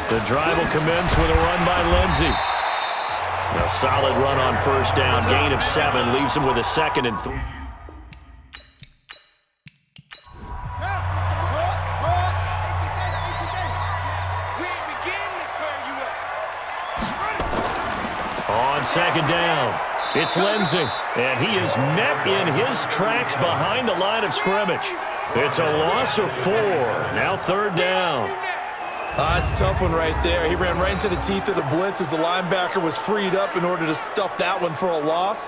The drive will commence with a run by Lindsey. A solid run on first down. Gain of 7 leaves him with a 2nd and 3. On 2nd down, it's Lindsey, and he is met in his tracks behind the line of scrimmage. It's a loss of 4. Now 3rd down. It's a tough one right there. He ran right into the teeth of the blitz as the linebacker was freed up in order to stuff that one for a loss.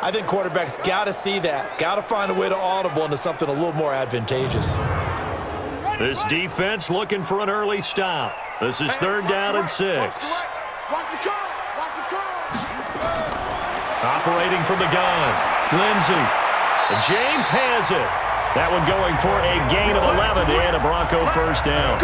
I think quarterbacks got to see that. Got to find a way to audible into something a little more advantageous. This defense looking for an early stop. This is 3rd down and 6. Operating from the gun, Lindsey. James has it. That one going for a gain of 11 and a Bronco first down.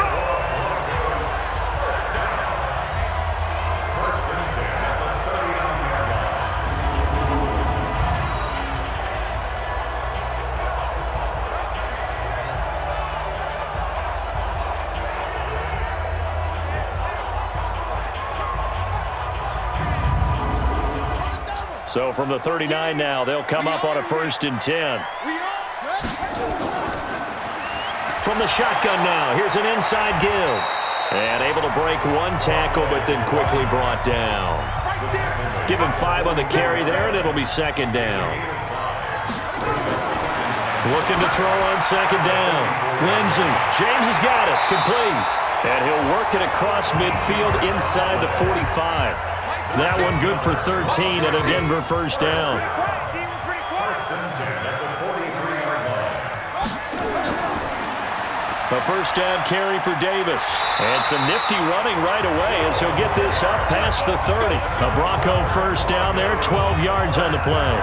So from the 39 now, they'll come up on a 1st and 10. From the shotgun now, here's an inside give. And able to break 1 tackle, but then quickly brought down. Give him 5 on the carry there, and it'll be 2nd down. Looking to throw on 2nd down. Lindsey, James has got it, complete. And he'll work it across midfield inside the 45. That one good for 13 and a Denver first down. A first down carry for Davis. And some nifty running right away as he'll get this up past the 30. A Bronco first down there, 12 yards on the play.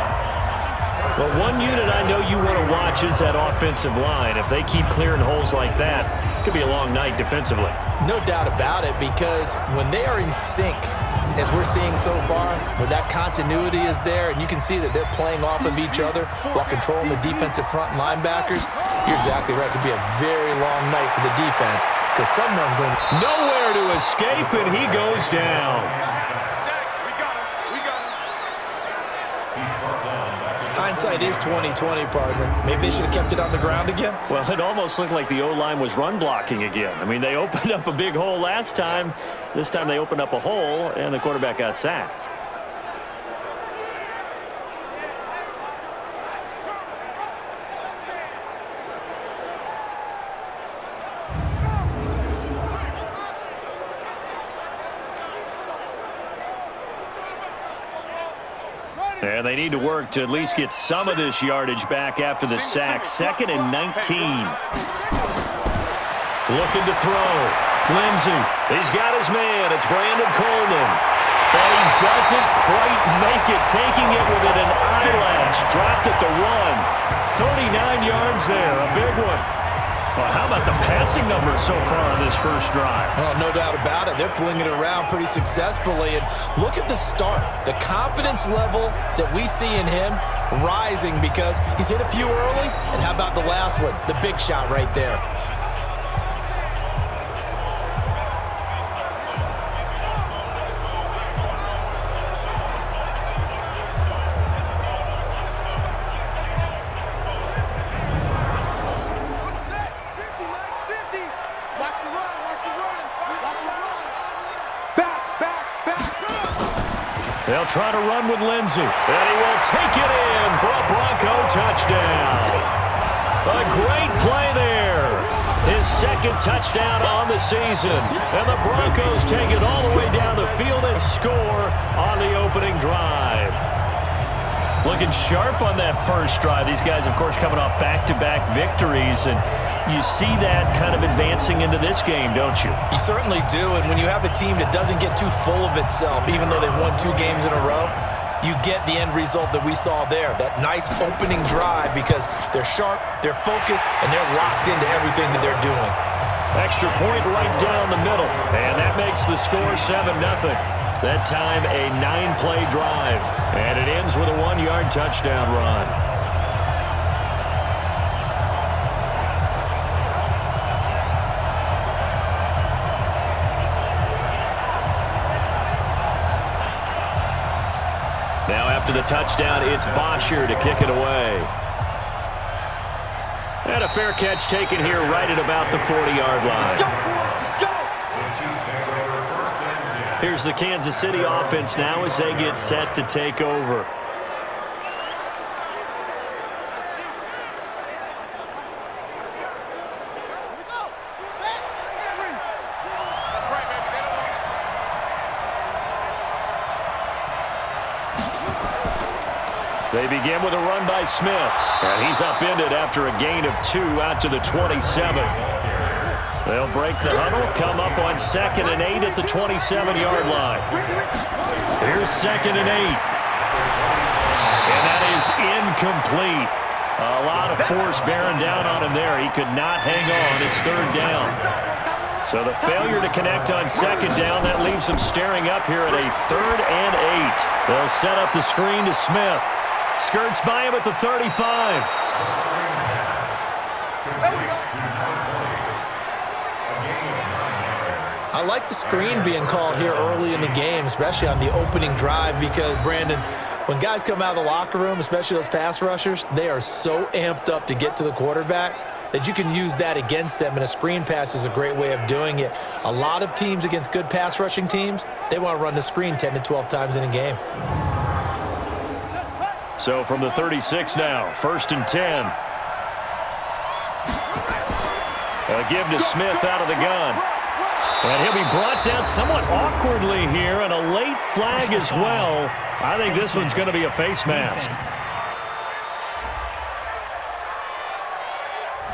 Well, one unit I know you want to watch is that offensive line. If they keep clearing holes like that, it could be a long night defensively. No doubt about it, because when they are in sync, as we're seeing so far, where that continuity is there, and you can see that they're playing off of each other while controlling the defensive front linebackers, you're exactly right. It could be a very long night for the defense because someone's going nowhere to escape, and he goes down. Hindsight is 20/20, partner. Maybe they should have kept it on the ground again. Well, it almost looked like the O-line was run blocking again. I mean, they opened up a big hole last time. This time they opened up a hole, and the quarterback got sacked. And they need to work to at least get some of this yardage back after the sack. 2nd and 19. Looking to throw. Lindsey. He's got his man. It's Brandon Coleman. But he doesn't quite make it. Taking it within an eyelash. Dropped at the 1. 39 yards there. A big one. Well, how about the passing numbers so far on this first drive? Oh, no doubt about it. They're flinging it around pretty successfully. And look at the start. The confidence level that we see in him rising because he's hit a few early. And how about the last one? The big shot right there. They'll try to run with Lindsey, and he will take it in for a Bronco touchdown. A great play there. His 2nd touchdown on the season. And the Broncos take it all the way down the field and score on the opening drive. Looking sharp on that first drive. These guys, of course, coming off back-to-back victories, and you see that kind of advancing into this game, don't you? You certainly do, and when you have a team that doesn't get too full of itself, even though they've won 2 games in a row, you get the end result that we saw there, that nice opening drive because they're sharp, they're focused, and they're locked into everything that they're doing. Extra point right down the middle, and that makes the score 7-0. That time a 9-play drive, and it ends with a 1-yard touchdown run. after the touchdown, it's Bosher to kick it away. And a fair catch taken here right at about the 40-yard line. Here's the Kansas City offense now as they get set to take over. They begin with a run by Smith, and he's upended after a gain of 2 out to the 27. They'll break the huddle, come up on 2nd and 8 at the 27-yard line. Here's 2nd and 8. And that is incomplete. A lot of force bearing down on him there. He could not hang on. It's 3rd down. So the failure to connect on 2nd down, that leaves them staring up here at a 3rd and 8. They'll set up the screen to Smith. Skirts by him at the 35. I like the screen being called here early in the game, especially on the opening drive, because, Brandon, when guys come out of the locker room, especially those pass rushers, they are so amped up to get to the quarterback that you can use that against them, and a screen pass is a great way of doing it. A lot of teams against good pass rushing teams, they want to run the screen 10 to 12 times in a game. So from the 36 now, 1st and 10. A give to Smith out of the gun. And he'll be brought down somewhat awkwardly here, and a late flag as well. I think this one's going to be a face mask.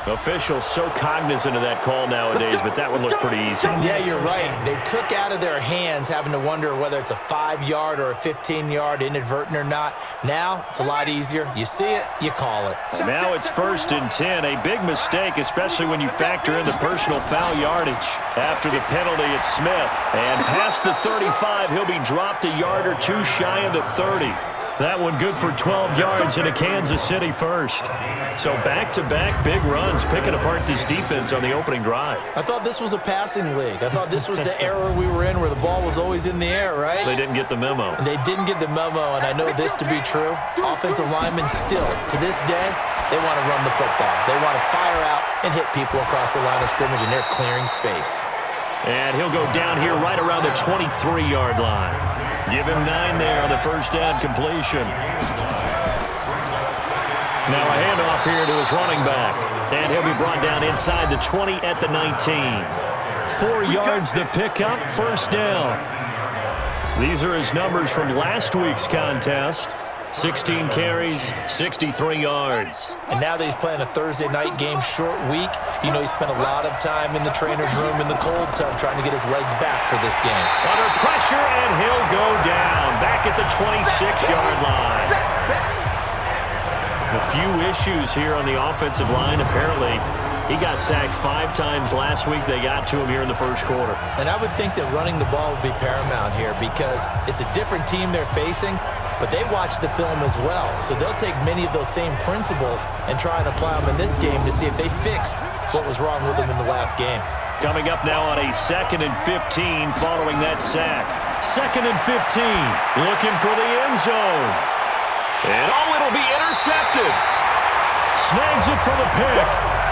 Officials so cognizant of that call nowadays, but that would look pretty easy. Yeah, you're right. They took out of their hands having to wonder whether it's a 5-yard or a 15-yard, inadvertent or not. Now, it's a lot easier. You see it, you call it. And now it's 1st and 10. A big mistake, especially when you factor in the personal foul yardage. After the penalty, it's Smith. And past the 35, he'll be dropped a yard or 2 shy of the 30. That one good for 12 yards in a Kansas City first. So back-to-back big runs, picking apart this defense on the opening drive. I thought this was a passing league. I thought this was the era we were in where the ball was always in the air, right? They didn't get the memo. They didn't get the memo, and I know this to be true. Offensive linemen still, to this day, they want to run the football. They want to fire out and hit people across the line of scrimmage, and they're clearing space. And he'll go down here right around the 23-yard line. Give him 9 there on the first down completion. Now a handoff here to his running back. And he'll be brought down inside the 20 at the 19. 4 yards the pickup, 1st down. These are his numbers from last week's contest. 16 carries, 63 yards. And now that he's playing a Thursday night game, short week, you know he spent a lot of time in the trainer's room in the cold tub trying to get his legs back for this game. Under pressure, and he'll go down back at the 26-yard line. A few issues here on the offensive line. Apparently, he got sacked 5 times last week. They got to him here in the first quarter. And I would think that running the ball would be paramount here because it's a different team they're facing, but they watch the film as well. So they'll take many of those same principles and try and apply them in this game to see if they fixed what was wrong with them in the last game. Coming up now on a 2nd and 15 following that sack. 2nd and 15, looking for the end zone. And it'll be intercepted. Snags it for the pick.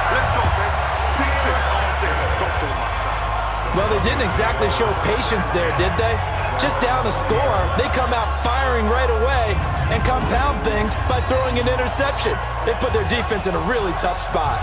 Let's go, man. Pick 6 all day. Don't do my son. Well, they didn't exactly show patience there, did they? Just down a score, they come out firing right away and compound things by throwing an interception. They put their defense in a really tough spot.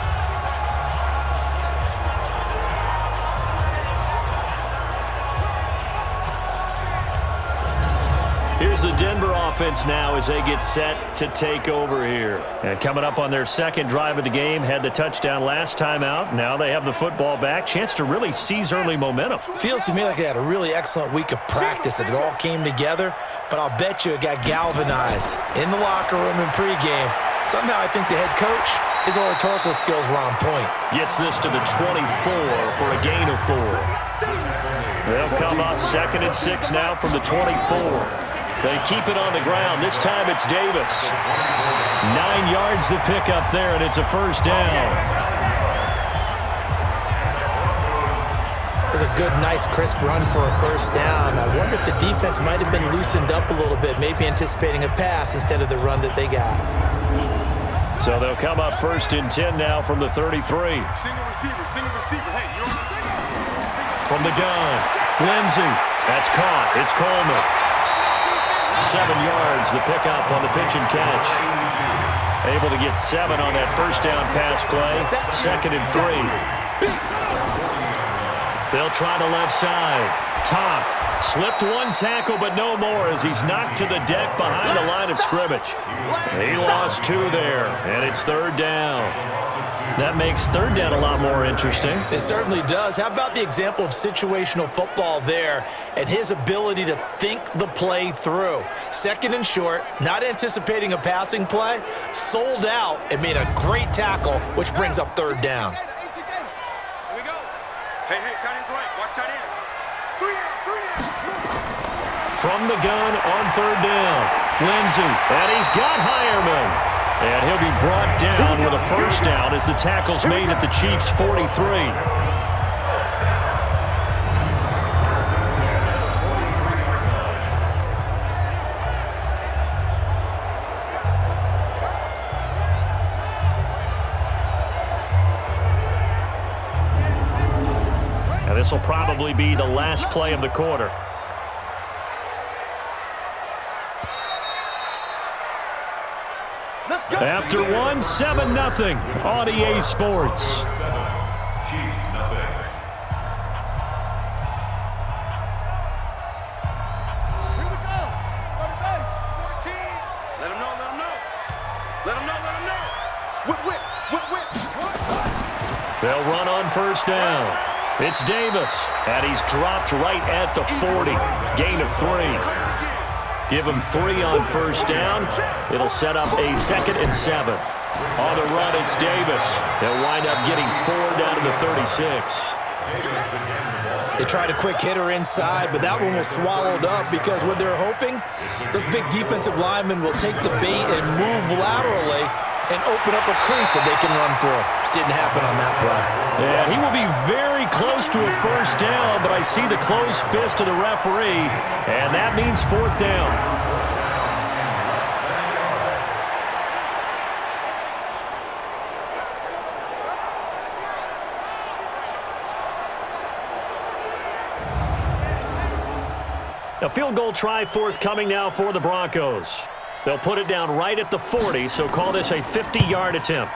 Here's the Denver offense now as they get set to take over here. And coming up on their 2nd drive of the game, had the touchdown last time out. Now they have the football back. Chance to really seize early momentum. Feels to me like they had a really excellent week of practice, that it all came together, but I'll bet you it got galvanized in the locker room in pregame. Somehow I think the head coach, his oratorical skills were on point. Gets this to the 24 for a gain of 4. They'll come up 2nd and 6 now from the 24. They keep it on the ground. This time it's Davis. 9 yards the pickup there, and it's a 1st down. was a good, nice, crisp run for a first down. I wonder if the defense might have been loosened up a little bit, maybe anticipating a pass instead of the run that they got. So they'll come up 1st and 10 now from the 33. Single receiver. Hey, you're From the gun, Lindsey. That's caught. It's Coleman. 7 yards, the pickup on the pitch and catch. Able to get 7 on that first down pass play. 2nd and 3. They'll try the left side. Tough. Slipped one tackle, but no more as he's knocked to the deck behind the line of scrimmage. He lost 2 there, and it's 3rd down. That makes 3rd down a lot more interesting. It certainly does. How about the example of situational football there and his ability to think the play through? 2nd and short, not anticipating a passing play, sold out and made a great tackle, which brings up 3rd down. Here we go. Hey, tight end's right. Watch tight end. From the gun on 3rd down, Lindsey, and he's got Hireman. And he'll be brought down with a first down as the tackle's made at the Chiefs' 43. And this will probably be the last play of the quarter. After 1, 7-0 on EA Sports. Chiefs, nothing. Here we go. On the base. 14. Let him know. Whip. They'll run on first down. It's Davis, and he's dropped right at the 40. Gain of 3. Give him 3 on first down. It'll set up a 2nd and 7. On the run, it's Davis. They'll wind up getting 4 down to the 36. They tried a quick hitter inside, but that one was swallowed up because what they're hoping, those big defensive linemen will take the bait and move laterally and open up a crease that they can run through. Didn't happen on that play. And he will be very close to a first down, but I see the closed fist of the referee, and that means 4th down. A field goal try forthcoming now for the Broncos. They'll put it down right at the 40, so call this a 50-yard attempt.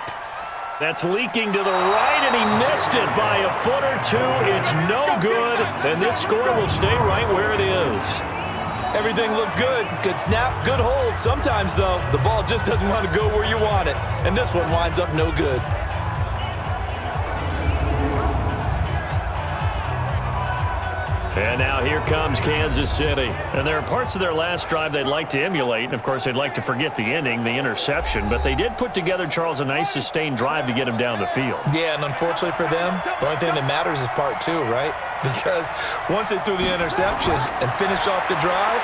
That's leaking to the right, and he missed it by a foot or 2. It's no good, and this score will stay right where it is. Everything looked good. Good snap, good hold. Sometimes, though, the ball just doesn't want to go where you want it, and this one winds up no good. And now here comes Kansas City. And there are parts of their last drive they'd like to emulate. And, of course, they'd like to forget the ending, the interception. But they did put together, Charles, a nice sustained drive to get him down the field. Yeah, and unfortunately for them, the only thing that matters is part 2, right? Because once they threw the interception and finished off the drive,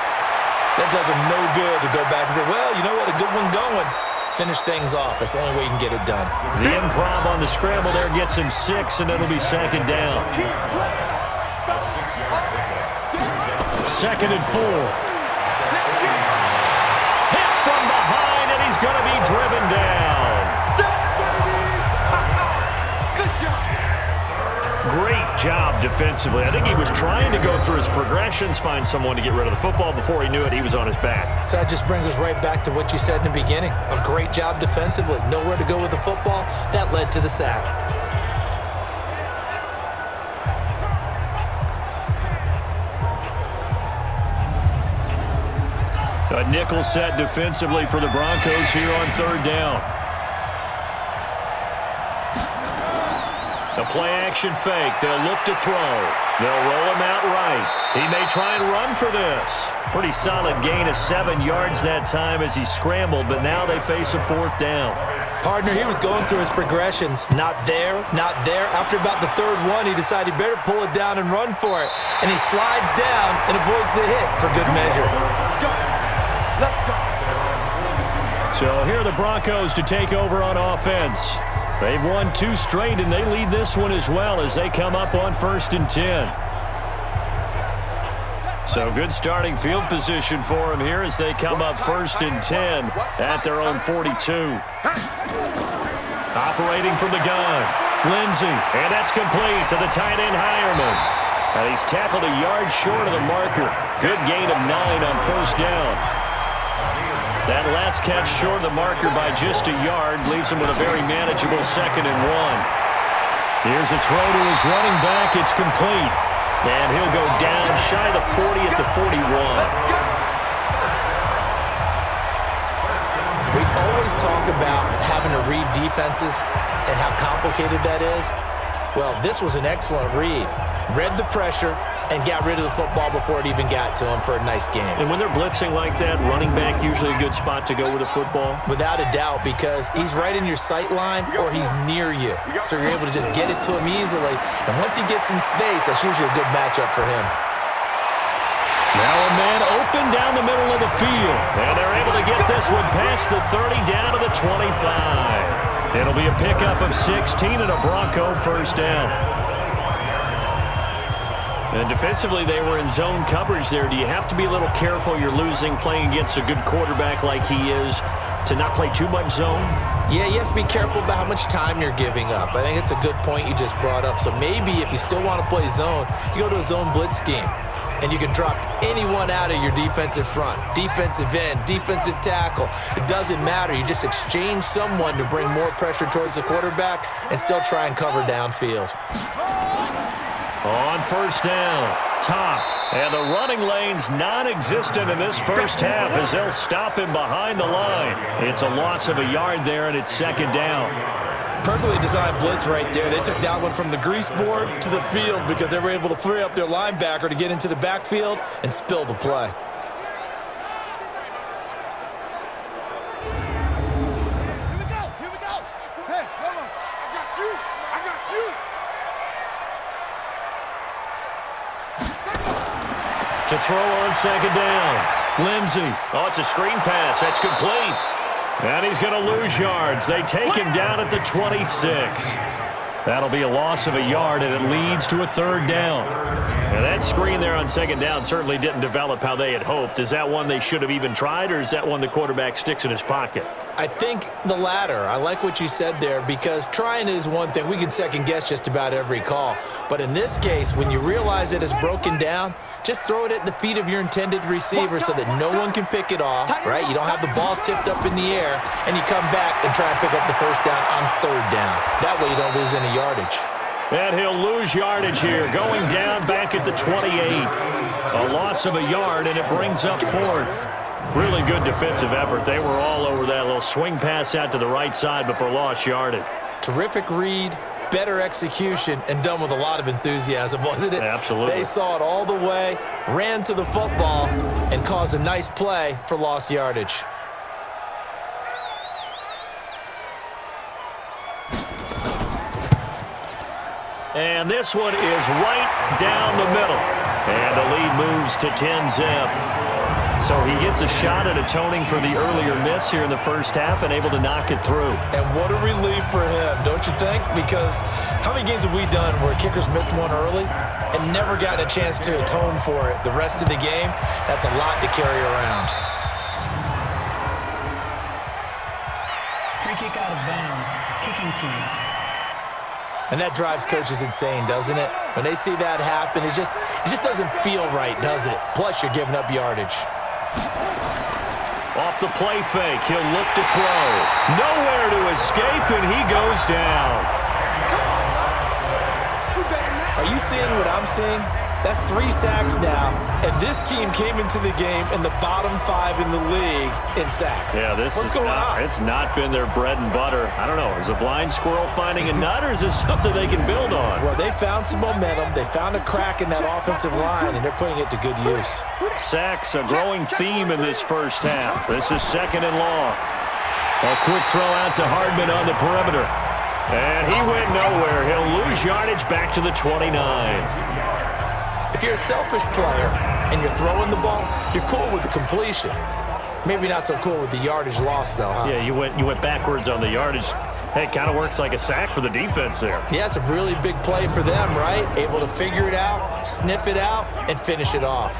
that does them no good to go back and say, well, you know what, a good one going. Finish things off. That's the only way you can get it done. The improv on the scramble there gets him 6, and it'll be 2nd down. 2nd and 4. Hit from behind, and he's going to be driven down. Good job. Great job defensively. I think he was trying to go through his progressions, find someone to get rid of the football. Before he knew it, he was on his back. So that just brings us right back to what you said in the beginning. A great job defensively. Nowhere to go with the football. That led to the sack. A nickel set defensively for the Broncos here on 3rd down. The play-action fake. They'll look to throw. They'll roll him out right. He may try and run for this. Pretty solid gain of 7 yards that time as he scrambled, but now they face a 4th down. Partner, he was going through his progressions. Not there, not there. After about the 3rd one, he decided he better pull it down and run for it. And he slides down and avoids the hit for good measure. So here are the Broncos to take over on offense. They've won 2 straight, and they lead this one as well as they come up on 1st and 10. So good starting field position for them here as they come up 1st and 10 at their own 42. Operating from the gun, Lindsey, and that's complete to the tight end Hireman. And he's tackled a yard short of the marker. Good gain of 9 on 1st down. That last catch short of the marker by just a yard leaves him with a very manageable 2nd and 1. Here's a throw to his running back. It's complete. And he'll go down shy of the 40 at the 41. We always talk about having to read defenses and how complicated that is. Well, this was an excellent read. Read the pressure and got rid of the football before it even got to him for a nice game. And when they're blitzing like that, running back usually a good spot to go with the football? Without a doubt, because he's right in your sight line or he's near you. So you're able to just get it to him easily. And once he gets in space, that's usually a good matchup for him. Now a man open down the middle of the field. And they're able to get this one past the 30 down to the 25. It'll be a pickup of 16 and a Bronco 1st down. And defensively, they were in zone coverage there. Do you have to be a little careful? You're losing playing against a good quarterback like he is to not play too much zone? Yeah, you have to be careful about how much time you're giving up. I think it's a good point you just brought up. So maybe if you still want to play zone, you go to a zone blitz scheme. And you can drop anyone out of your defensive front, defensive end, defensive tackle. It doesn't matter. You just exchange someone to bring more pressure towards the quarterback and still try and cover downfield. On 1st down, tough. And the running lane's non-existent in this 1st half as they'll stop him behind the line. It's a loss of a yard there, and it's 2nd down. Perfectly designed blitz right there. They took that one from the grease board to the field because they were able to free up their linebacker to get into the backfield and spill the play. Here we go. Hey, hold on. I got you. To throw on 2nd down. Lindsey. Oh, it's a screen pass. That's complete. And he's going to lose yards. They take him down at the 26. That'll be a loss of a yard, and it leads to a 3rd down. And that screen there on 2nd down certainly didn't develop how they had hoped. Is that one they should have even tried, or is that one the quarterback sticks in his pocket? I think the latter. I like what you said there because trying is one thing. We can second-guess just about every call. But in this case, when you realize it is broken down, just throw it at the feet of your intended receiver so that no one can pick it off, right? You don't have the ball tipped up in the air, and you come back and try and pick up the 1st down on 3rd down. That way you don't lose any yardage. And he'll lose yardage here, going down back at the 28. A loss of a yard, and it brings up 4th. Really good defensive effort. They were all over that little swing pass out to the right side before lost yardage. Terrific read. Better execution, and done with a lot of enthusiasm, wasn't it? Absolutely. They saw it all the way, ran to the football, and caused a nice play for lost yardage. And this one is right down the middle. And the lead moves to 10-zip. So he gets a shot at atoning for the earlier miss here in the 1st half and able to knock it through. And what a relief for him, don't you think? Because how many games have we done where kickers missed one early and never gotten a chance to atone for it the rest of the game? That's a lot to carry around. Free kick out of bounds, kicking team. And that drives coaches insane, doesn't it? When they see that happen, it just doesn't feel right, does it? Plus, you're giving up yardage. Off the play fake, he'll look to throw. Nowhere to escape, and he goes down. Are you seeing what I'm seeing? That's 3 sacks now, and this team came into the game in the bottom 5 in the league in sacks. Yeah, what's going on? It's not been their bread and butter. I don't know. Is a blind squirrel finding a nut, or is this something they can build on? Well, they found some momentum. They found a crack in that offensive line, and they're putting it to good use. Sacks, a growing theme in this 1st half. This is 2nd and long. A quick throw out to Hardman on the perimeter. And he went nowhere. He'll lose yardage back to the 29. If you're a selfish player and you're throwing the ball, you're cool with the completion. Maybe not so cool with the yardage loss, though, huh? Yeah, you went backwards on the yardage. Hey, it kind of works like a sack for the defense there. Yeah, it's a really big play for them, right? Able to figure it out, sniff it out, and finish it off.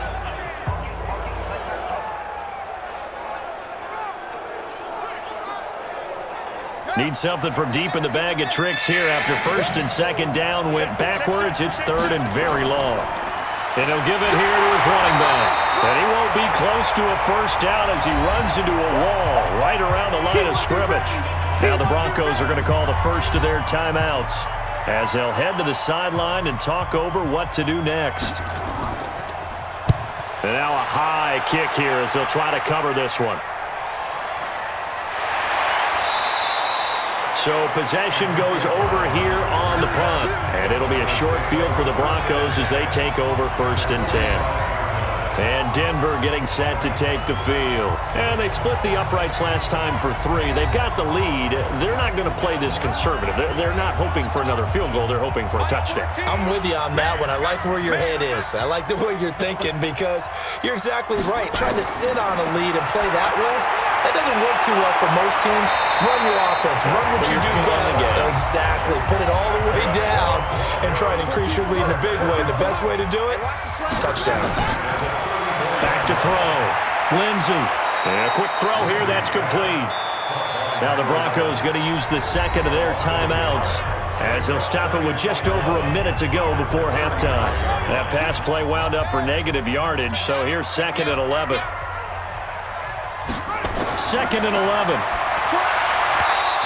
Need something from deep in the bag of tricks here after first and second down went backwards. It's third and very long. And he'll give it here to his running back. And he won't be close to a first down as he runs into a wall right around the line of scrimmage. Now the Broncos are going to call the first of their timeouts as they'll head to the sideline and talk over what to do next. And now a high kick here as they'll try to cover this one. So possession goes over here on the punt. And it'll be a short field for the Broncos as they take over first and 10. And Denver getting set to take the field. And they split the uprights last time for 3. They've got the lead. They're not going to play this conservative. They're not hoping for another field goal. They're hoping for a touchdown. I'm with you on that one. I like where your head is. I like the way you're thinking because you're exactly right. Trying to sit on a lead and play that way, that doesn't work too well for most teams. Run your offense. Run what you do best. Exactly. Put it all the way down and try and increase your lead in a big way. The best way to do it, touchdowns. Back to throw. Lindsey. And a quick throw here. That's complete. Now the Broncos going to use the second of their timeouts as they'll stop it with just over a minute to go before halftime. That pass play wound up for negative yardage, so here's second and 11. Second and 11.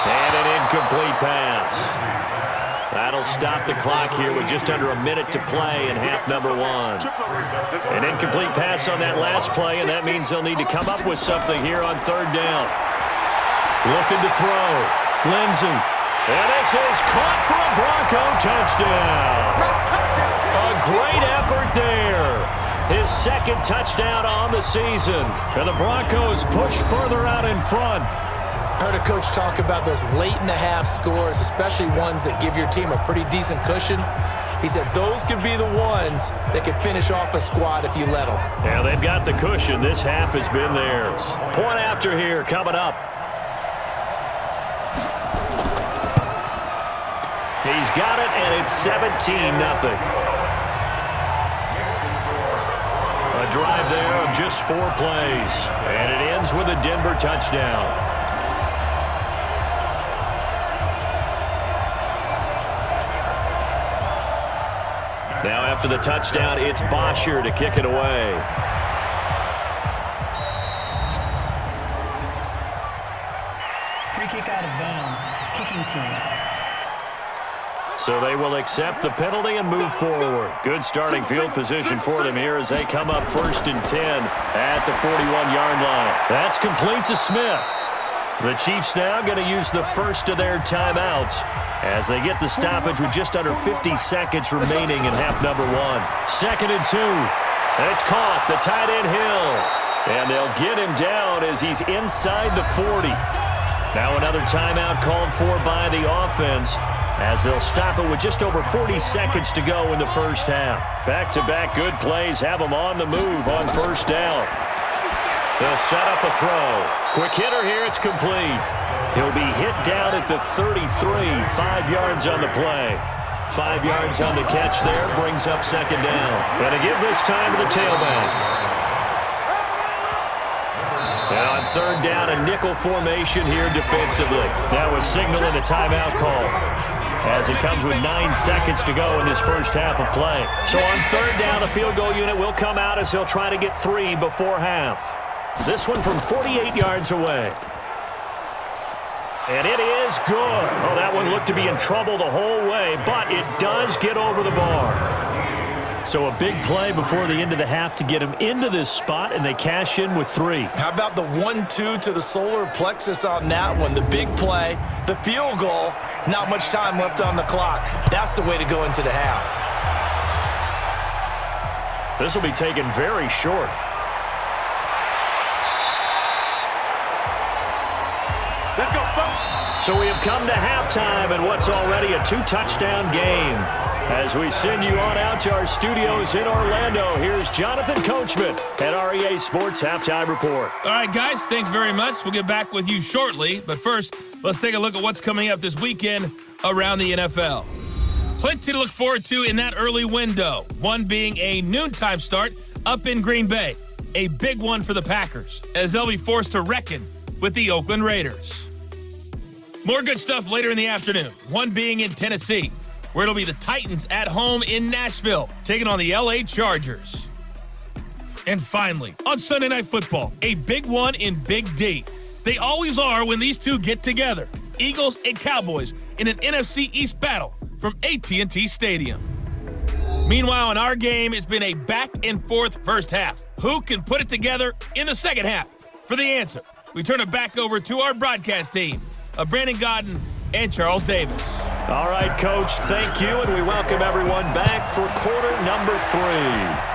And an incomplete pass. That'll stop the clock here with just under a minute to play in half number 1. An incomplete pass on that last play, and that means they'll need to come up with something here on third down. Looking to throw. Lindsey. And this is caught for a Bronco touchdown. A great effort there. His second touchdown on the season. And the Broncos push further out in front. I heard a coach talk about those late-in-the-half scores, especially ones that give your team a pretty decent cushion. He said those could be the ones that could finish off a squad if you let them. Yeah, they've got the cushion. This half has been theirs. Point after here coming up. He's got it, and it's 17-0. A drive there of just 4 plays, and it ends with a Denver touchdown. Now after the touchdown, it's Bosher to kick it away. Free kick out of bounds. Kicking team. So they will accept the penalty and move forward. Good starting field position for them here as they come up first and 10 at the 41-yard line. That's complete to Smith. The Chiefs now going to use the first of their timeouts as they get the stoppage with just under 50 seconds remaining in half number 1. Second and 2. And it's caught. The tight end Hill. And they'll get him down as he's inside the 40. Now another timeout called for by the offense as they'll stop it with just over 40 seconds to go in the first half. Back-to-back good plays have them on the move on first down. They'll set up a throw. Quick hitter here, it's complete. He'll be hit down at the 33, 5 yards on the play. 5 yards on the catch there, brings up second down. And to give this time to the tailback. Now on third down, a nickel formation here defensively. That was signaling a timeout call as it comes with 9 seconds to go in this first half of play. So on third down, the field goal unit will come out as they'll try to get 3 before half. This one from 48 yards away. And it is good. Oh, that one looked to be in trouble the whole way, but it does get over the bar. So a big play before the end of the half to get them into this spot, and they cash in with 3. How about the 1-2 to the solar plexus on that one? The big play, the field goal, not much time left on the clock. That's the way to go into the half. This will be taken very short. Let's go, folks. So we have come to halftime in what's already a 2-touchdown game. As we send you on out to our studios in Orlando, here's Jonathan Coachman at REA Sports Halftime Report. All right, guys, thanks very much. We'll get back with you shortly. But first, let's take a look at what's coming up this weekend around the NFL. Plenty to look forward to in that early window, one being a noontime start up in Green Bay. A big one for the Packers, as they'll be forced to reckon with the Oakland Raiders. More good stuff later in the afternoon, one being in Tennessee, where it'll be the Titans at home in Nashville, taking on the LA Chargers. And finally, on Sunday Night Football, a big one in Big D. They always are when these two get together, Eagles and Cowboys, in an NFC East battle from AT&T Stadium. Meanwhile, in our game, it's been a back-and-forth first half. Who can put it together in the second half? For the answer, we turn it back over to our broadcast team of Brandon Godden and Charles Davis. All right, Coach, thank you, and we welcome everyone back for quarter number 3.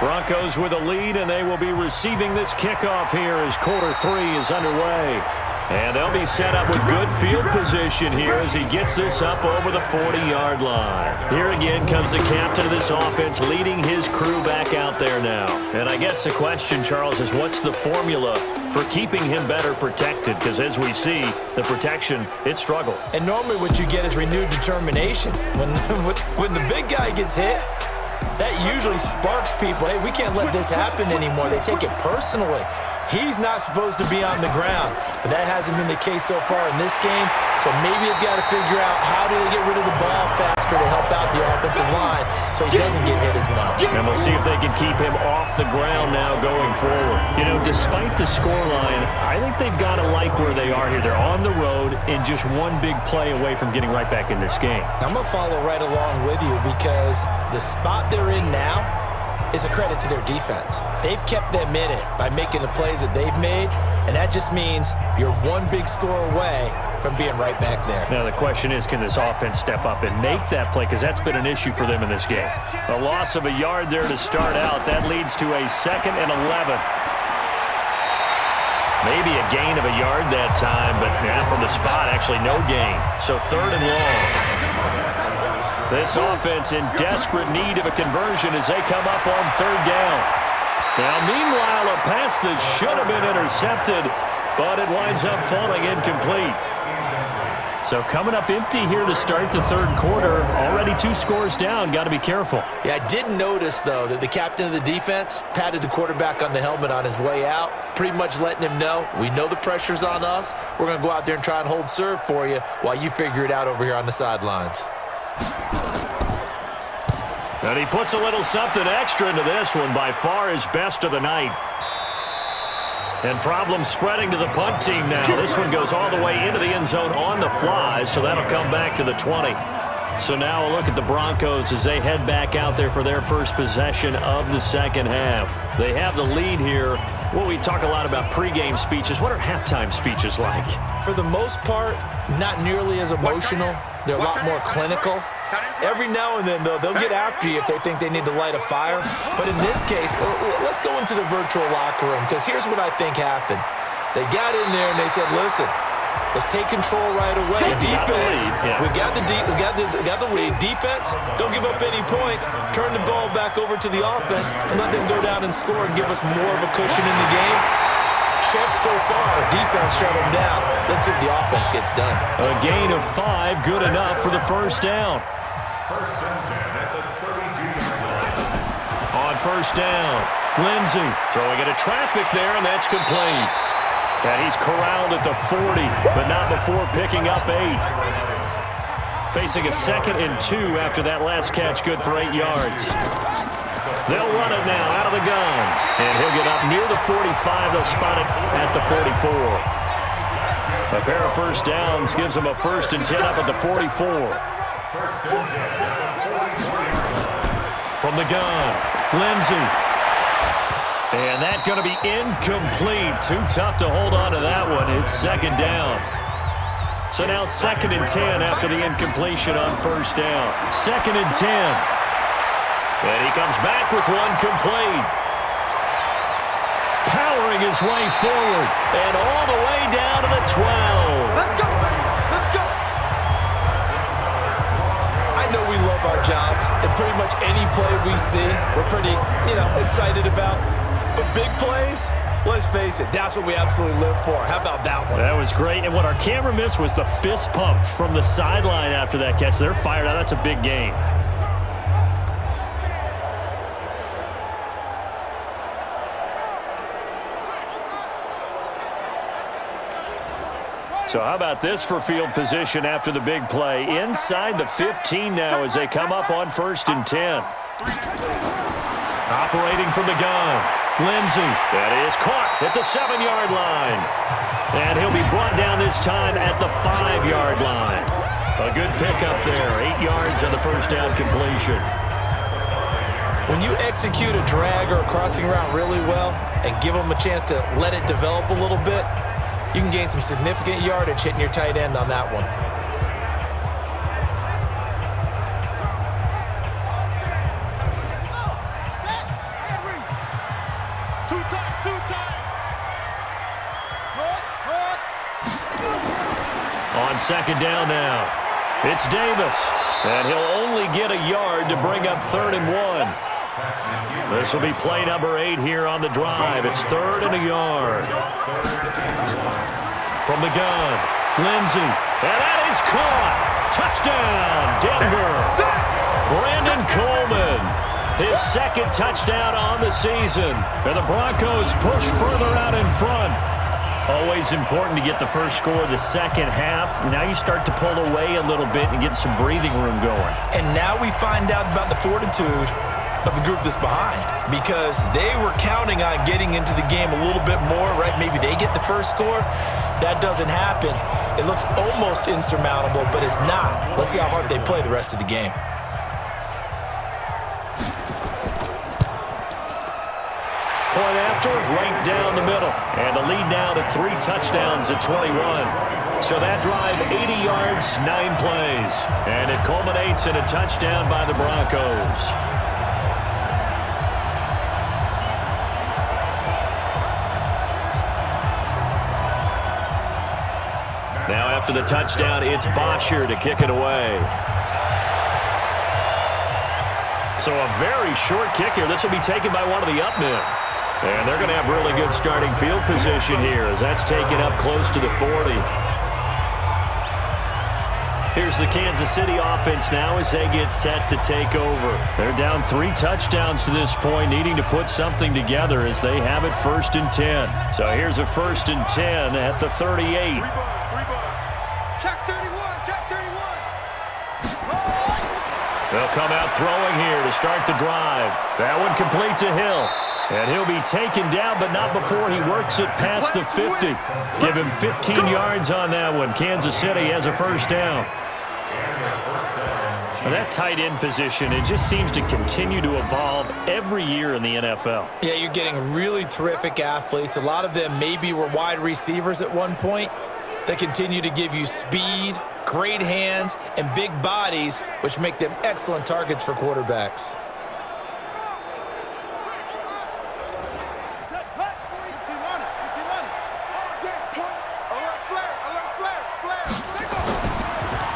Broncos with a lead, and they will be receiving this kickoff here as quarter 3 is underway. And they'll be set up with good field position here as he gets this up over the 40-yard line. Here again comes the captain of this offense leading his crew back out there now. And I guess the question, Charles, is what's the formula for keeping him better protected? Because as we see, the protection, it struggled. And normally what you get is renewed determination. When the big guy gets hit, that usually sparks people. Hey, we can't let this happen anymore. They take it personally. He's not supposed to be on the ground, but that hasn't been the case so far in this game. So maybe they've got to figure out how do they get rid of the ball faster to help out the offensive line so he doesn't get hit as much. And we'll see if they can keep him off the ground now going forward. You know, despite the scoreline, I think they've got to like where they are here. They're on the road and just one big play away from getting right back in this game. I'm going to follow right along with you because the spot they're in now is a credit to their defense. They've kept them in it by making the plays that they've made, and that just means you're one big score away from being right back there. Now the question is, can this offense step up and make that play? Because that's been an issue for them in this game. A loss of a yard there to start out. That leads to a 2nd and 11. Maybe a gain of a yard that time, but now from the spot, actually no gain. So 3rd and long. This offense in desperate need of a conversion as they come up on 3rd down. Now, meanwhile, a pass that should have been intercepted, but it winds up falling incomplete. So coming up empty here to start the 3rd quarter. Already 2 scores down. Got to be careful. Yeah, I did notice, though, that the captain of the defense patted the quarterback on the helmet on his way out, pretty much letting him know, we know the pressure's on us. We're going to go out there and try and hold serve for you while you figure it out over here on the sidelines. And he puts a little something extra into this one, by far his best of the night. And problems spreading to the punt team now. This one goes all the way into the end zone on the fly, so that'll come back to the 20. So now a look at the Broncos as they head back out there for their first possession of the second half. They have the lead here. Well, we talk a lot about pregame speeches. What are halftime speeches like? For the most part, not nearly as emotional. They're a lot more clinical. Every now and then, though, they'll get after you if they think they need to light a fire. But in this case, let's go into the virtual locker room, because here's what I think happened. They got in there and they said, listen, let's take control right away. Defense, we got the lead. Defense, don't give up any points. Turn the ball back over to the offense and let them go down and score and give us more of a cushion in the game. Check so far. Defense shut them down. Let's see if the offense gets done. A gain of 5, good enough for the first down. On first down, Lindsey throwing into traffic there, and that's complete. And he's corralled at the 40, but not before picking up 8. Facing a 2nd and 2 after that last catch, good for 8 yards. They'll run it now out of the gun. And he'll get up near the 45. They'll spot it at the 44. A pair of first downs gives them a 1st and 10 up at the 44. From the gun, Lindsey. And that's going to be incomplete. Too tough to hold on to that one. It's 2nd down. So now 2nd and 10 after the incompletion on first down. 2nd and 10. And he comes back with one complete. Powering his way forward and all the way down to the 12. Let's go, baby. Let's go. I know we love our jobs, and pretty pretty, excited about. But big plays, let's face it, that's what we absolutely live for. How about that one? That was great. And what our camera missed was the fist pump from the sideline after that catch. They're fired out. That's a big game. So how about this for field position after the big play? Inside the 15 now as they come up on 1st and 10. Operating from the gun. Lindsey. That is caught at the 7-yard line. And he'll be brought down this time at the 5-yard line. A good pickup there. 8 yards on the first down completion. When you execute a drag or a crossing route really well and give them a chance to let it develop a little bit, you can gain some significant yardage hitting your tight end on that one. Two times. On 2nd down now, it's Davis. And he'll only get a yard to bring up 3rd and 1. This will be play number 8 here on the drive. It's 3rd and a yard. From the gun, Lindsey. And that is caught. Touchdown, Denver. Brandon Coleman. His 2nd touchdown on the season. And the Broncos push further out in front. Always important to get the first score of the second half. Now you start to pull away a little bit and get some breathing room going. And now we find out about the fortitude of the group that's behind, because they were counting on getting into the game a little bit more, right? Maybe they get the first score. That doesn't happen. It looks almost insurmountable, but it's not. Let's see how hard they play the rest of the game. Point after, right down the middle. And the lead now to 3 touchdowns at 21. So that drive, 80 yards, 9 plays. And it culminates in a touchdown by the Broncos. Now after the touchdown, it's Bosher to kick it away. So a very short kick here. This will be taken by one of the up men. And they're going to have really good starting field position here as that's taken up close to the 40. Here's the Kansas City offense now as they get set to take over. They're down 3 touchdowns to this point, needing to put something together as they have it 1st and 10. So here's a 1st and 10 at the 38. Check 31. They'll come out throwing here to start the drive. That one complete to Hill. And he'll be taken down, but not before he works it past the 50. Give him 15 yards on that one. Kansas City has a first down. And that tight end position, it just seems to continue to evolve every year in the NFL. Yeah, you're getting really terrific athletes. A lot of them maybe were wide receivers at one point. They continue to give you speed, great hands, and big bodies, which make them excellent targets for quarterbacks.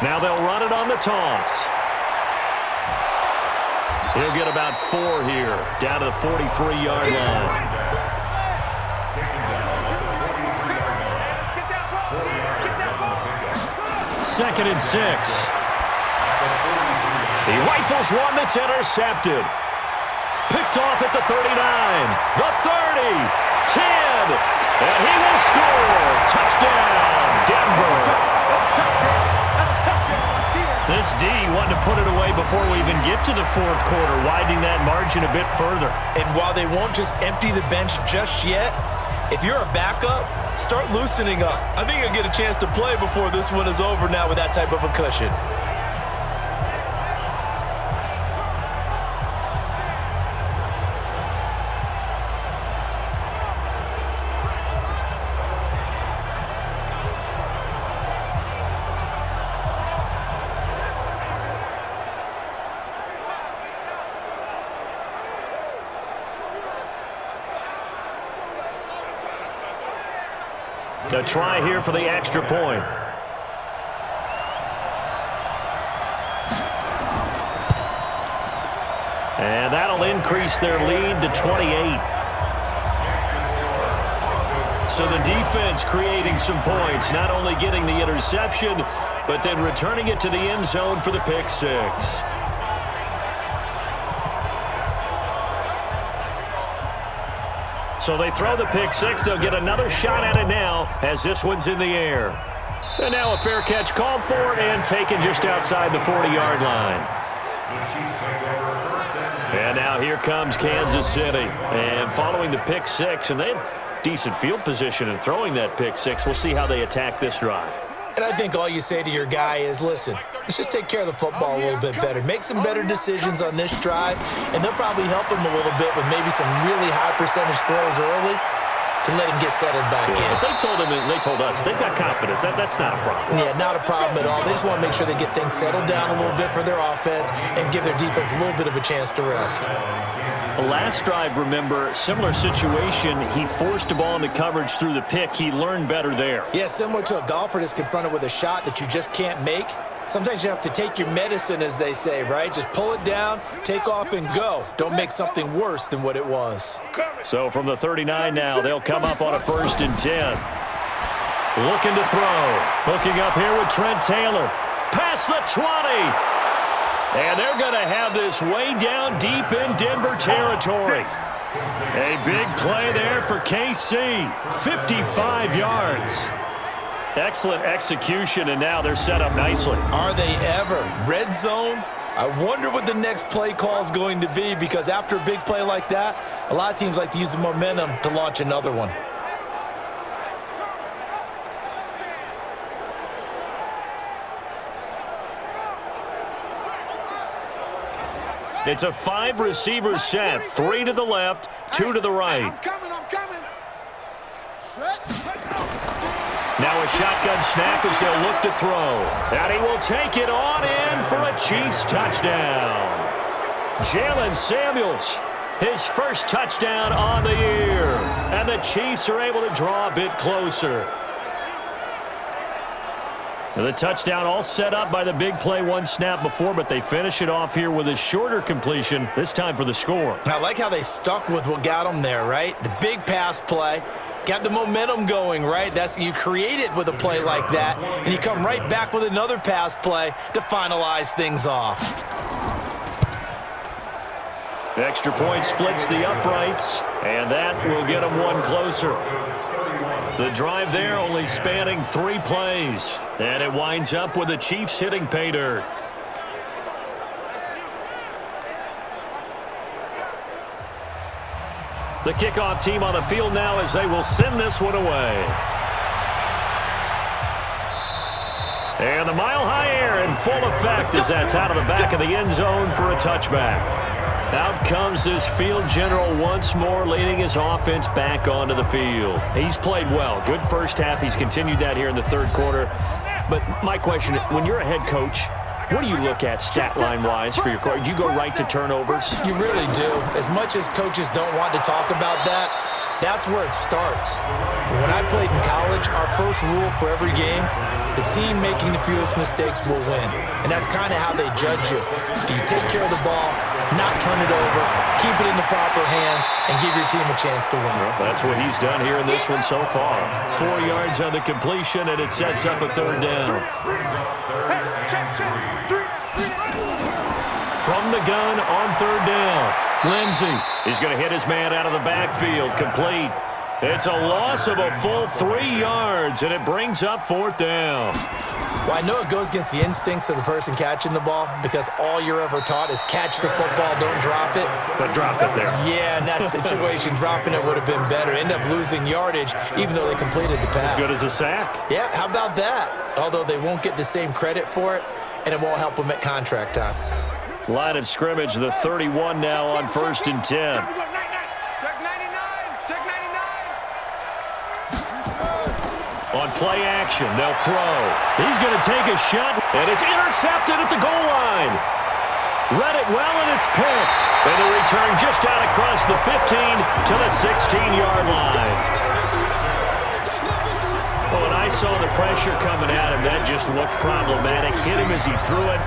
Now they'll run it on the toss. He'll get about 4 here, down to the 43-yard line. Second and 6. He rifles one that's intercepted. Picked off at the 39, the 30, 10, and he will score. Touchdown, Denver. This D wanted to put it away before we even get to the 4th quarter, widening that margin a bit further. And while they won't just empty the bench just yet, if you're a backup, start loosening up. I think you'll get a chance to play before this one is over now with that type of a cushion. A try here for the extra point. And that'll increase their lead to 28. So the defense creating some points, not only getting the interception, but then returning it to the end zone for the pick six. So they throw the pick six. They'll get another shot at it now as this one's in the air. And now a fair catch called for and taken just outside the 40-yard line. And now here comes Kansas City. And following the pick six, and they have decent field position in throwing that pick six. We'll see how they attack this drive. And I think all you say to your guy is, listen, let's just take care of the football a little bit better. Make some better decisions on this drive, and they'll probably help him a little bit with maybe some really high percentage throws early to let him get settled back in. They told him, and they told us, they've got confidence. That's not a problem. Yeah, not a problem at all. They just want to make sure they get things settled down a little bit for their offense and give their defense a little bit of a chance to rest. The last drive, remember, similar situation. He forced a ball into coverage through the pick. He learned better there. Yeah, similar to a golfer that's confronted with a shot that you just can't make. Sometimes you have to take your medicine, as they say, right? Just pull it down, take off, and go. Don't make something worse than what it was. So from the 39 now, they'll come up on a 1st and 10. Looking to throw. Hooking up here with Trent Taylor. Past the 20. And they're going to have this way down deep in Denver territory. A big play there for KC. 55 yards. Excellent execution, and now they're set up nicely. Are they ever? Red zone? I wonder what the next play call is going to be, because after a big play like that, a lot of teams like to use the momentum to launch another one. It's a 5-receiver set. 3 to the left, 2 to the right. I'm coming. Now a shotgun snap as they'll look to throw. And he will take it on in for a Chiefs touchdown. Jalen Samuels, his first touchdown on the year. And the Chiefs are able to draw a bit closer. The touchdown all set up by the big play one snap before, but they finish it off here with a shorter completion, this time for the score. I like how they stuck with what got them there, right? The big pass play, got the momentum going, right? You create it with a play like that, and you come right back with another pass play to finalize things off. The extra point splits the uprights, and that will get them one closer. The drive there only spanning 3 plays. And it winds up with the Chiefs hitting pay dirt. The kickoff team on the field now as they will send this one away. And the mile-high air in full effect as that's out of the back of the end zone for a touchback. Out comes this field general once more, leading his offense back onto the field. He's played well. Good first half. He's continued that here in the third quarter. But my question, when you're a head coach, what do you look at stat line-wise for your coach? Do you go right to turnovers? You really do. As much as coaches don't want to talk about that, that's where it starts. When I played in college, our first rule for every game, the team making the fewest mistakes will win. And that's kind of how they judge you. Do you take care of the ball, not turn it over, keep it in the proper hands, and give your team a chance to win? Well, that's what he's done here in this one so far. 4 yards on the completion, and it sets up a third down. From the gun on third down, Lindsey is going to hit his man out of the backfield, complete. It's a loss of a full 3 yards, and it brings up fourth down. Well, I know it goes against the instincts of the person catching the ball, because all you're ever taught is catch the football, don't drop it. But drop it there. Yeah, in that situation, dropping it would have been better. End up losing yardage, even though they completed the pass. As good as a sack. Yeah, how about that? Although they won't get the same credit for it, and it won't help them at contract time. Line of scrimmage, the 31 now on 1st and 10. On play action, they'll throw. He's going to take a shot, and it's intercepted at the goal line. Read it well, and it's picked. And the return just out across the 15 to the 16-yard line. Oh, and I saw the pressure coming at him. That just looked problematic. Hit him as he threw it.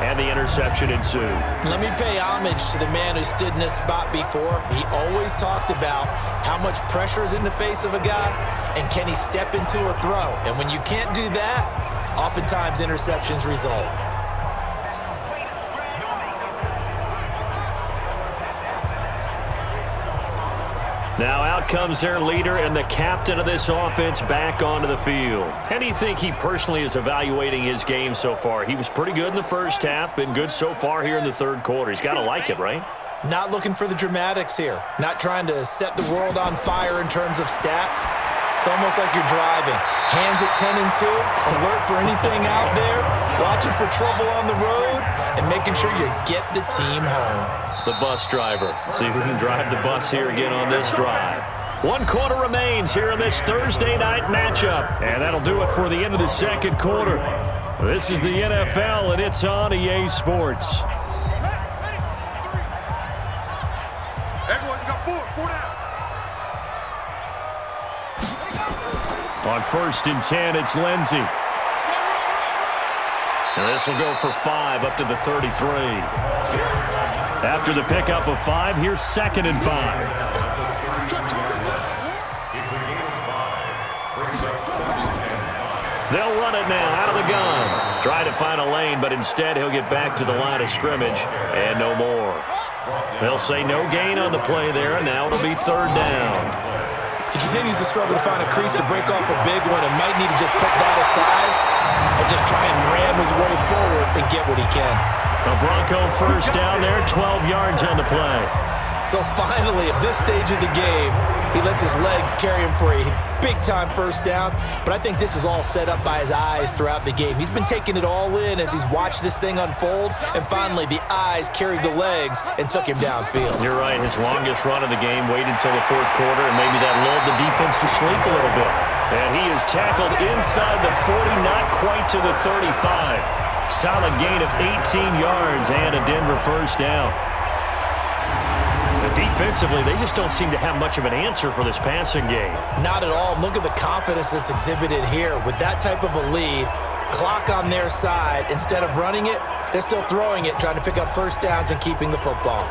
and the interception ensued. Let me pay homage to the man who stood in this spot before. He always talked about how much pressure is in the face of a guy, and can he step into a throw? And when you can't do that, oftentimes interceptions result. Now out comes their leader and the captain of this offense back onto the field. How do you think he personally is evaluating his game so far? He was pretty good in the first half, been good so far here in the third quarter. He's got to like it, right? Not looking for the dramatics here. Not trying to set the world on fire in terms of stats. It's almost like you're driving. Hands at 10 and 2, alert for anything out there, watching for trouble on the road, and making sure you get the team home. The bus driver. See if we can drive the bus here again on this drive. 1 quarter remains here in this Thursday night matchup. And that'll do it for the end of the second quarter. This is the NFL, and it's on EA Sports. Everyone, you got four down. On 1st and 10, it's Lindsey. And this will go for 5 up to the 33. After the pickup of 5, here's 2nd and 5. They'll run it now out of the gun. Try to find a lane, but instead he'll get back to the line of scrimmage and no more. They'll say no gain on the play there, and now it'll be 3rd down. He continues to struggle to find a crease to break off a big one and might need to just put that aside and just try and ram his way forward and get what he can. A Bronco first down there, 12 yards on the play. So finally, at this stage of the game, he lets his legs carry him for a big-time first down. But I think this is all set up by his eyes throughout the game. He's been taking it all in as he's watched this thing unfold. And finally, the eyes carried the legs and took him downfield. You're right. His longest run of the game waited until the 4th quarter, and maybe that lulled the defense to sleep a little bit. And he is tackled inside the 40, not quite to the 35. Solid gain of 18 yards and a Denver first down. Defensively, they just don't seem to have much of an answer for this passing game. Not at all. Look at the confidence that's exhibited here. With that type of a lead, clock on their side, instead of running it, they're still throwing it, trying to pick up first downs and keeping the football.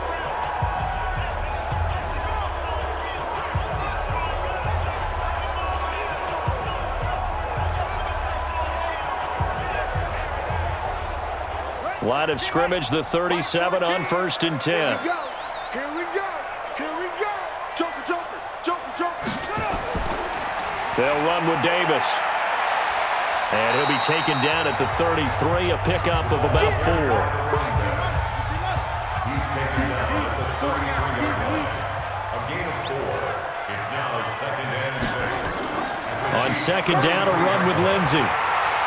Line of scrimmage, the 37 on 1st and 10. Here we go. Joker. They'll run with Davis. And he'll be taken down at the 33, a pickup of about 4. He's taken down at the 33-yard line. A gain of 4. It's now 2nd and 6. On 2nd down, a run with Lindsey.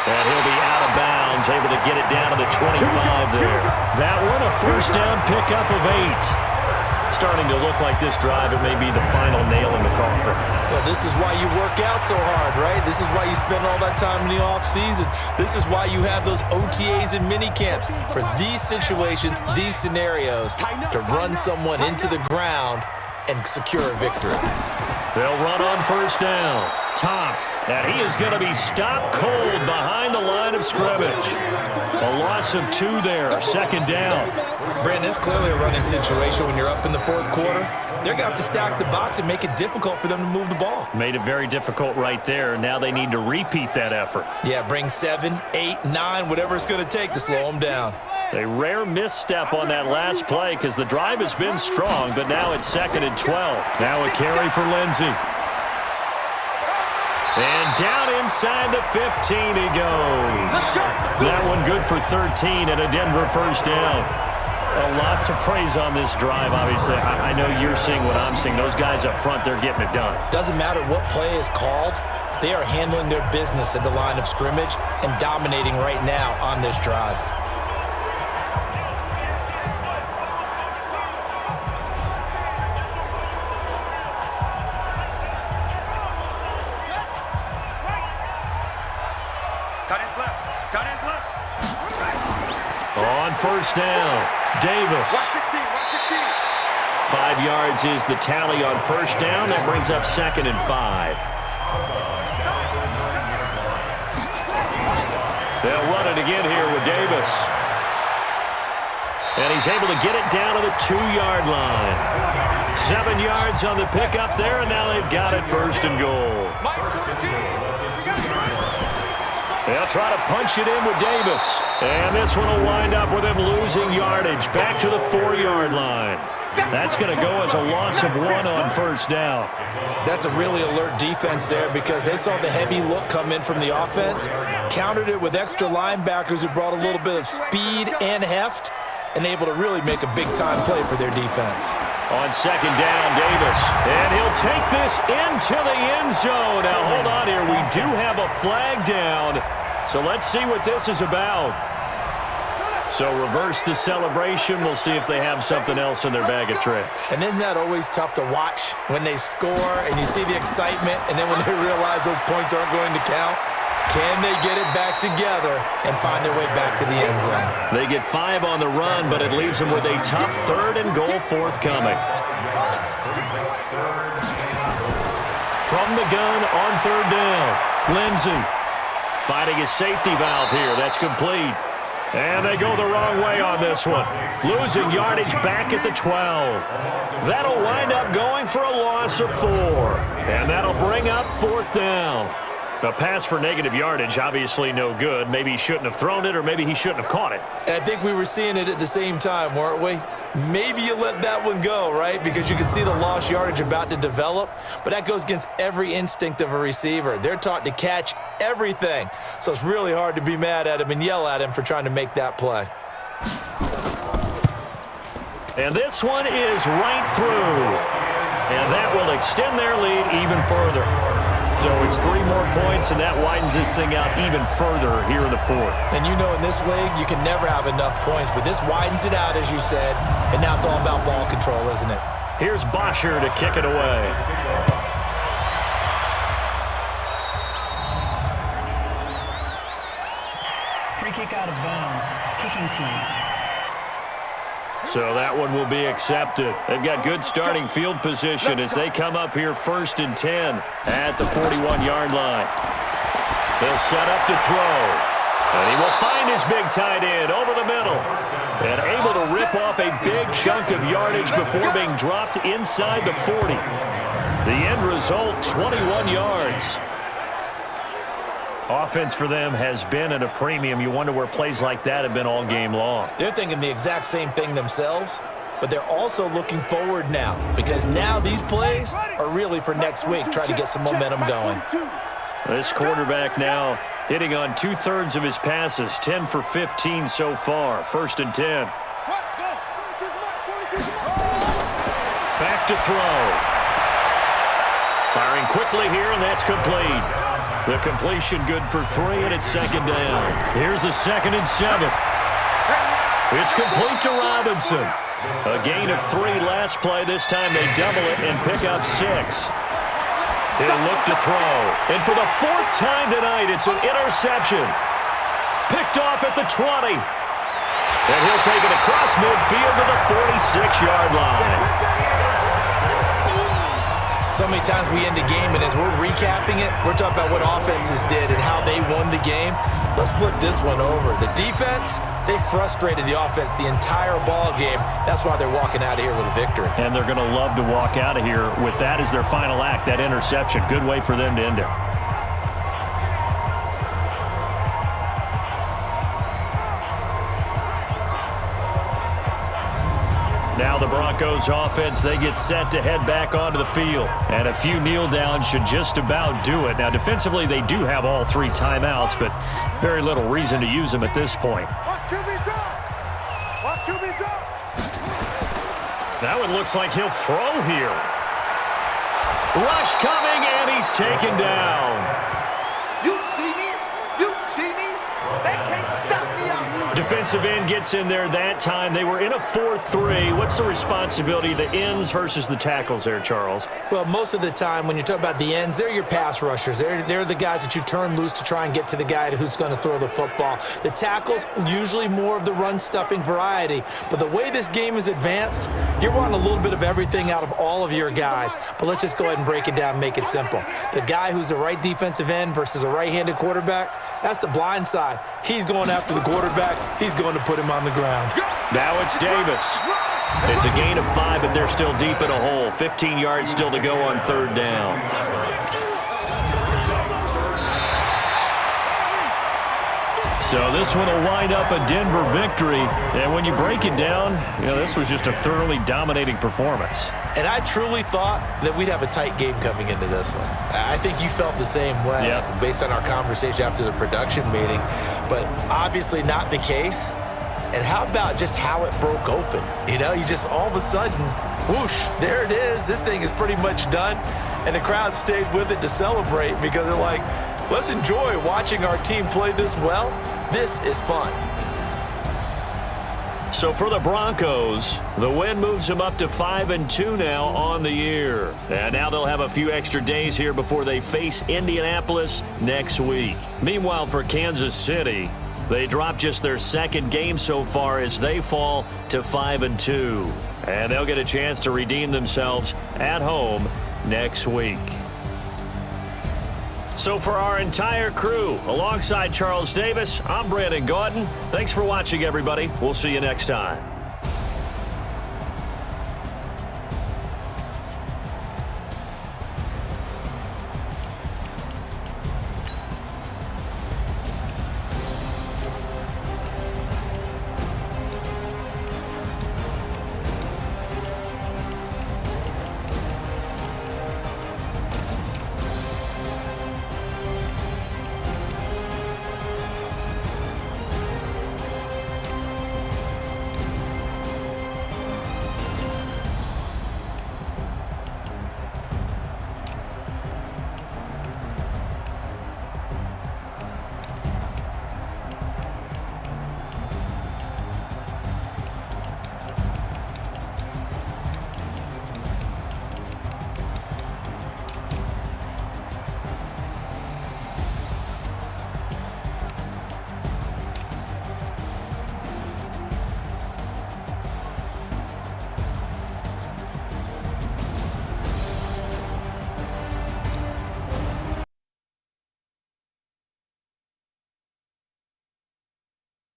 And he'll be out of bounds, able to get it down to the 25 there. That one, a first down pickup of 8. Starting to look like this drive, it may be the final nail in the coffin. Well, this is why you work out so hard, right? This is why you spend all that time in the offseason. This is why you have those OTAs and mini camps. For these situations, these scenarios, to run someone into the ground and secure a victory. They'll run on first down. Tough. And he is going to be stopped cold behind the line of scrimmage. A loss of 2 there, 2nd down. Brandon, it's clearly a running situation when you're up in the 4th quarter. They're going to have to stack the box and make it difficult for them to move the ball. Made it very difficult right there. Now they need to repeat that effort. Yeah, bring 7, 8, 9, whatever it's going to take to slow them down. A rare misstep on that last play because the drive has been strong, but now it's 2nd and 12. Now a carry for Lindsey. And down inside the 15 he goes. That one good for 13 and a Denver first down. A lot to praise on this drive, obviously. I know you're seeing what I'm seeing. Those guys up front, they're getting it done. Doesn't matter what play is called. They are handling their business at the line of scrimmage and dominating right now on this drive. Cut ends left. On first down, Davis. 116. 5 yards is the tally on first down. That brings up 2nd and 5. They'll run it again here with Davis. And he's able to get it down to the 2-yard line. 7 yards on the pickup there, and now they've got it first and goal. They'll try to punch it in with Davis. And this one will wind up with him losing yardage back to the 4-yard line. That's going to go as a loss of 1 on first down. That's a really alert defense there because they saw the heavy look come in from the offense, countered it with extra linebackers who brought a little bit of speed and heft, and able to really make a big-time play for their defense. On second down, Davis. And he'll take this into the end zone. Now, hold on here. We do have a flag down. So let's see what this is about. So reverse the celebration. We'll see if they have something else in their bag of tricks. And isn't that always tough to watch when they score and you see the excitement, and then when they realize those points aren't going to count? Can they get it back together and find their way back to the end zone? They get 5 on the run, but it leaves them with a tough 3rd and goal forthcoming. From the gun on 3rd down, Lindsey finding his safety valve here. That's complete. And they go the wrong way on this one. Losing yardage back at the 12. That'll wind up going for a loss of 4. And that'll bring up 4th down. A pass for negative yardage, obviously no good. Maybe he shouldn't have thrown it, or maybe he shouldn't have caught it. And I think we were seeing it at the same time, weren't we? Maybe you let that one go, right? Because you can see the lost yardage about to develop. But that goes against every instinct of a receiver. They're taught to catch everything. So it's really hard to be mad at him and yell at him for trying to make that play. And this one is right through. And that will extend their lead even further. So it's 3 more points, and that widens this thing out even further here in the 4th. And you know in this league, you can never have enough points, but this widens it out, as you said, and now it's all about ball control, isn't it? Here's Bosher to kick it away. Free kick out of bounds. Kicking team. So that one will be accepted. They've got good starting field position as they come up here 1st and 10 at the 41-yard line. They'll set up to throw. And he will find his big tight end over the middle. And able to rip off a big chunk of yardage before being dropped inside the 40. The end result, 21 yards. Offense for them has been at a premium. You wonder where plays like that have been all game long. They're thinking the exact same thing themselves, but they're also looking forward now because now these plays are really for next week, trying to get some momentum going. This quarterback now hitting on 2/3 of his passes, 10 for 15 so far. 1st and 10. Back to throw. Firing quickly here, and that's complete. The completion good for 3, and it's 2nd down. Here's a 2nd and 7. It's complete to Robinson. A gain of 3 last play. This time they double it and pick up 6. He'll look to throw. And for the 4th time tonight, it's an interception. Picked off at the 20. And he'll take it across midfield to the 46-yard line. So many times we end a game, and as we're recapping it, we're talking about what offenses did and how they won the game. Let's flip this one over. The defense, they frustrated the offense the entire ball game. That's why they're walking out of here with a victory. And they're going to love to walk out of here with that as their final act, that interception. Good way for them to end it. Now the Broncos offense, they get set to head back onto the field. And a few kneel downs should just about do it. Now defensively, they do have all 3 timeouts, but very little reason to use them at this point. That one looks like he'll throw here. Rush coming, and he's taken down. You see me? You see me? They can't stop me out here. Defensive end gets in there that time. They were in a 4-3. What's the responsibility of the ends versus the tackles there, Charles? Well, most of the time when you talk about the ends, they're your pass rushers. They're the guys that you turn loose to try and get to the guy who's going to throw the football. The tackles, usually more of the run-stuffing variety. But the way this game is advanced, you're wanting a little bit of everything out of all of your guys. But let's just go ahead and break it down and make it simple. The guy who's the right defensive end versus a right-handed quarterback, that's the blind side. He's going after the quarterback. He's going to put him on the ground. Now it's Davis. It's a gain of 5, but they're still deep in a hole. 15 yards still to go on 3rd down. So this one will wind up a Denver victory. And when you break it down, this was just a thoroughly dominating performance. And I truly thought that we'd have a tight game coming into this one. I think you felt the same way based on our conversation after the production meeting. But obviously not the case. And how about just how it broke open? You just all of a sudden, whoosh, there it is. This thing is pretty much done. And the crowd stayed with it to celebrate because they're like, let's enjoy watching our team play this well. This is fun. So for the Broncos, the win moves them up to 5-2 now on the year. And now they'll have a few extra days here before they face Indianapolis next week. Meanwhile, for Kansas City, they drop just their 2nd game so far as they fall to 5-2. And they'll get a chance to redeem themselves at home next week. So for our entire crew, alongside Charles Davis, I'm Brandon Gaudin. Thanks for watching, everybody. We'll see you next time.